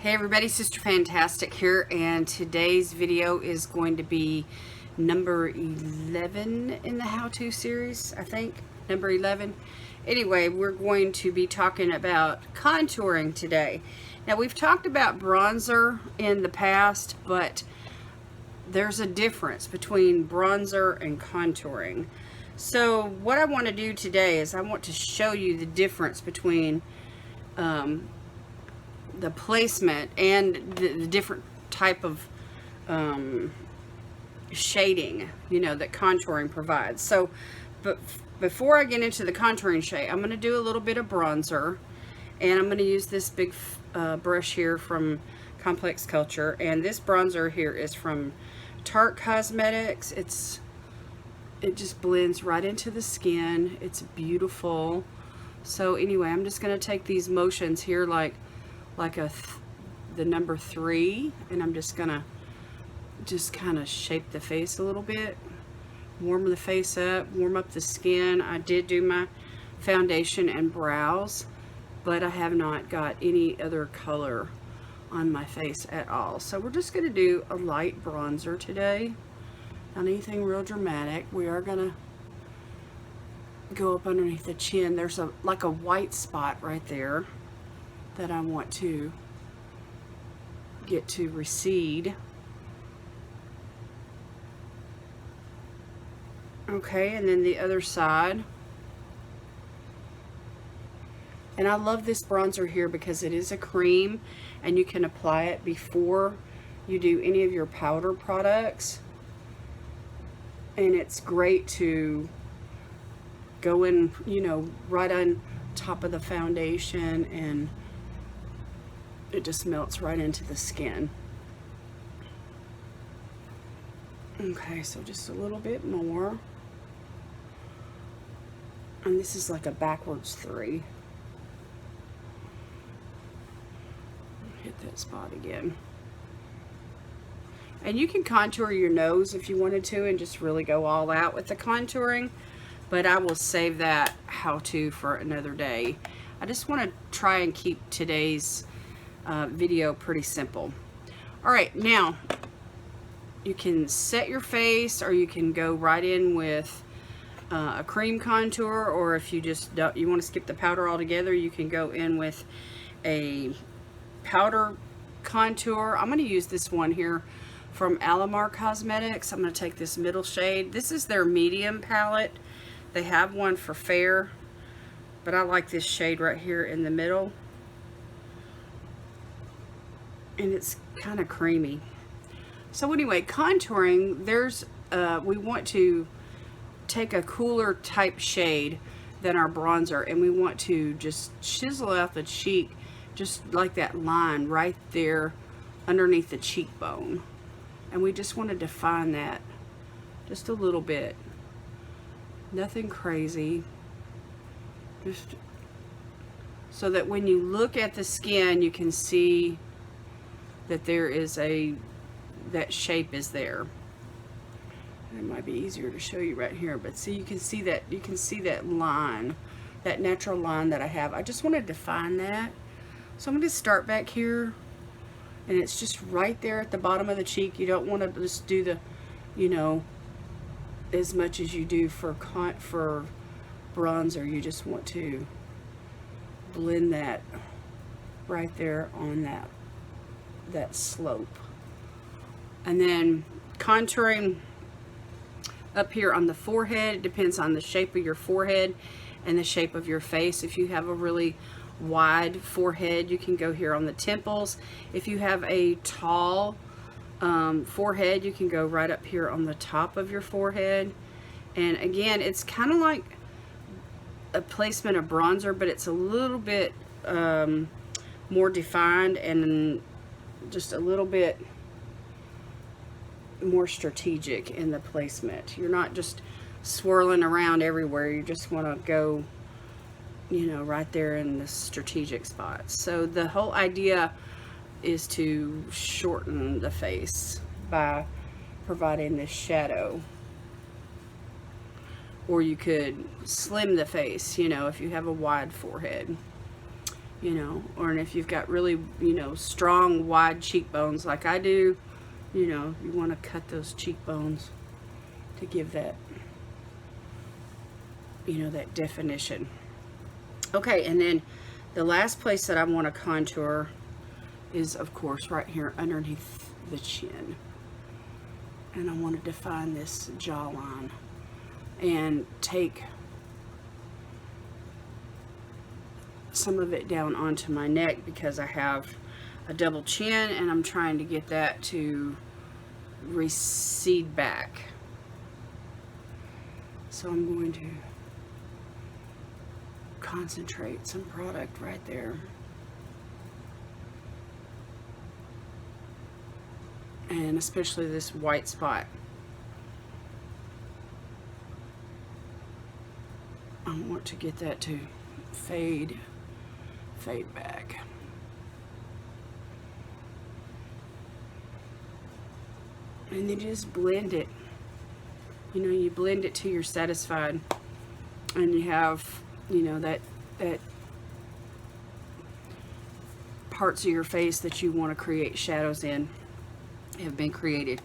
Hey everybody, Sister Fantastic here, and today's video is going to be number 11 in the how-to series, I think, number 11. Anyway, we're going to be talking about contouring today. Now, we've talked about bronzer in the past, but there's a difference between bronzer and contouring. So what I want to do today is I want to show you the difference between the placement and the different type of shading, that contouring provides. So, but before I get into the contouring shade, I'm going to do a little bit of bronzer, and I'm going to use this big brush here from Complex Culture, and this bronzer here is from Tarte Cosmetics. It just blends right into the skin. It's beautiful. So anyway, I'm just going to take these motions here like the number 3, and I'm just gonna kind of shape the face a little bit, warm the face up, warm up the skin. I did do my foundation and brows, but I have not got any other color on my face at all. So we're just gonna do a light bronzer today, not anything real dramatic. We are gonna go up underneath the chin. There's like a white spot right there that I want to get to recede. Okay, and then the other side. And I love this bronzer here because it is a cream and you can apply it before you do any of your powder products. And it's great to go in, right on top of the foundation, and it just melts right into the skin. Okay, so just a little bit more. And this is like a backwards 3. Hit that spot again. And you can contour your nose if you wanted to and just really go all out with the contouring, but I will save that how-to for another day. I just want to try and keep today's video pretty simple. All right, now you can set your face, or you can go right in with a cream contour, or if you just don't, you want to skip the powder altogether, you can go in with a powder contour. I'm going to use this one here from Alamar Cosmetics. I'm going to take this middle shade. This is their medium palette. They have one for fair, but I like this shade right here in the middle. And it's kind of creamy. So anyway, contouring, we want to take a cooler type shade than our bronzer, and we want to just chisel out the cheek, just like that line right there underneath the cheekbone. And we just want to define that just a little bit. Nothing crazy. Just so that when you look at the skin, you can see that there is that shape is there. It might be easier to show you right here, but see, you can see that line, that natural line that I have. I just want to define that. So I'm going to start back here, and it's just right there at the bottom of the cheek. You don't want to just do the, as much as you do for bronzer. You just want to blend that right there on that slope. And then contouring up here on the forehead. It depends on the shape of your forehead and the shape of your face. If you have a really wide forehead, you can go here on the temples. If you have a tall forehead, you can go right up here on the top of your forehead. And again, it's kind of like a placement of bronzer, but it's a little bit more defined and just a little bit more strategic in the placement. You're not just swirling around everywhere. You just want to go, right there in the strategic spots. So the whole idea is to shorten the face by providing this shadow. Or you could slim the face, if you have a wide forehead. you know, or if you've got really, you know, strong, wide cheekbones like I do, you know, you want to cut those cheekbones to give that, you know, that definition. Okay, and then the last place that I want to contour is, of course, right here underneath the chin. And I want to define this jawline and take some of it down onto my neck because I have a double chin and I'm trying to get that to recede back. So I'm going to concentrate some product right there. And especially this white spot. I want to get that to fade back. And then just blend it. You know, you blend it till you're satisfied. And you have, you know, that parts of your face that you want to create shadows in have been created.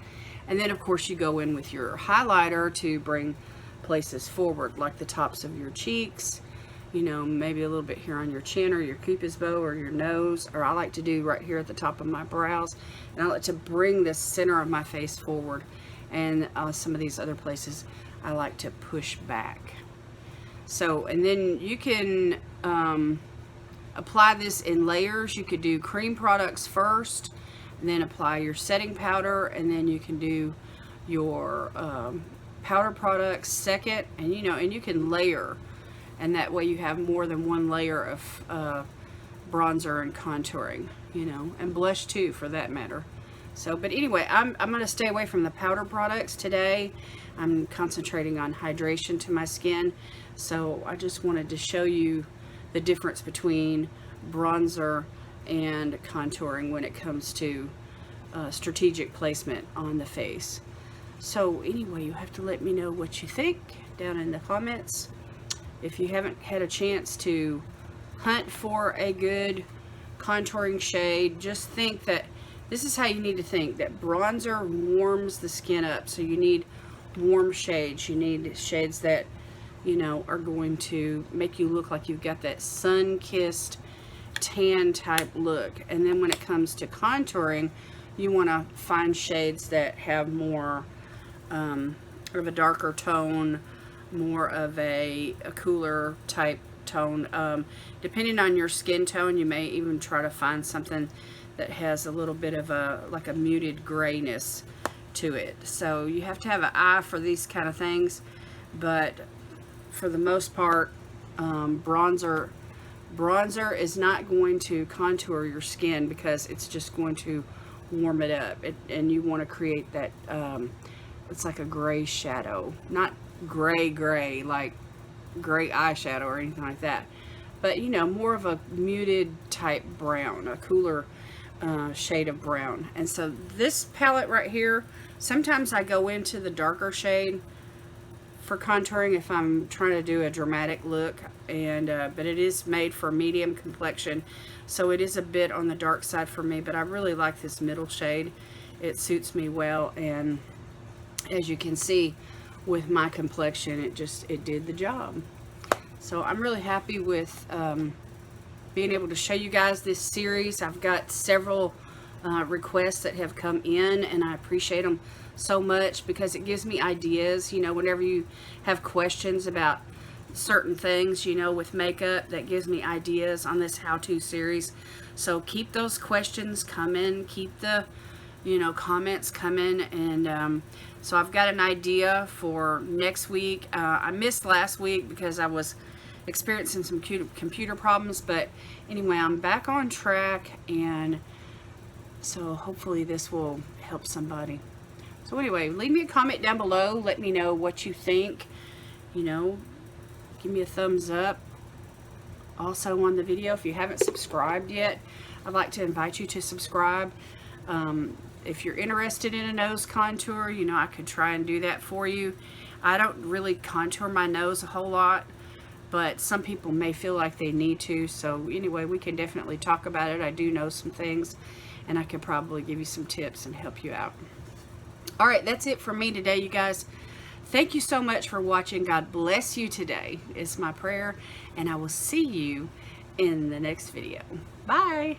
And then of course you go in with your highlighter to bring places forward, like the tops of your cheeks, you know, maybe a little bit here on your chin or your cupid's bow or your nose, or I like to do right here at the top of my brows, and I like to bring the center of my face forward, and some of these other places I like to push back. So, and then you can apply this in layers. You could do cream products first, and then apply your setting powder, and then you can do your powder products second, and you know, and you can layer, and that way you have more than one layer of bronzer and contouring, you know, and blush too for that matter. So, but anyway, I'm going to stay away from the powder products today. I'm concentrating on hydration to my skin, so I just wanted to show you the difference between bronzer and contouring when it comes to strategic placement on the face. So anyway, you have to let me know what you think down in the comments. If you haven't had a chance to hunt for a good contouring shade, just think that this is how you need to think, that bronzer warms the skin up. So you need warm shades. You need shades that, you know, are going to make you look like you've got that sun-kissed tan type look. And then when it comes to contouring, you want to find shades that have more of a darker tone, more of a cooler type tone. Depending on your skin tone, you may even try to find something that has a little bit of a, like a muted grayness to it. So you have to have an eye for these kind of things, but for the most part, bronzer is not going to contour your skin because it's just going to warm it up. And you want to create that, it's like a gray shadow, not gray like gray eyeshadow or anything like that, but you know, more of a muted type brown, a cooler shade of brown. And so this palette right here, sometimes I go into the darker shade for contouring if I'm trying to do a dramatic look, and but it is made for medium complexion, so it is a bit on the dark side for me, but I really like this middle shade. It suits me well, and as you can see with my complexion, it did the job. So I'm really happy with being able to show you guys this series. I've got several requests that have come in, and I appreciate them so much because it gives me ideas. You know, whenever you have questions about certain things, you know, with makeup, that gives me ideas on this how-to series. So keep those questions coming, keep the, you know, comments coming, and so I've got an idea for next week. I missed last week because I was experiencing some computer problems, but anyway, I'm back on track, and so hopefully this will help somebody. So anyway, leave me a comment down below. Let me know what you think. You know, give me a thumbs up. Also on the video, if you haven't subscribed yet, I'd like to invite you to subscribe. If you're interested in a nose contour, you know, I could try and do that for you. I don't really contour my nose a whole lot. but some people may feel like they need to. So anyway, we can definitely talk about it. I do know some things, and I can probably give you some tips and help you out. All right, that's it for me today, you guys. Thank you so much for watching. God bless you today is my prayer, and I will see you in the next video. Bye.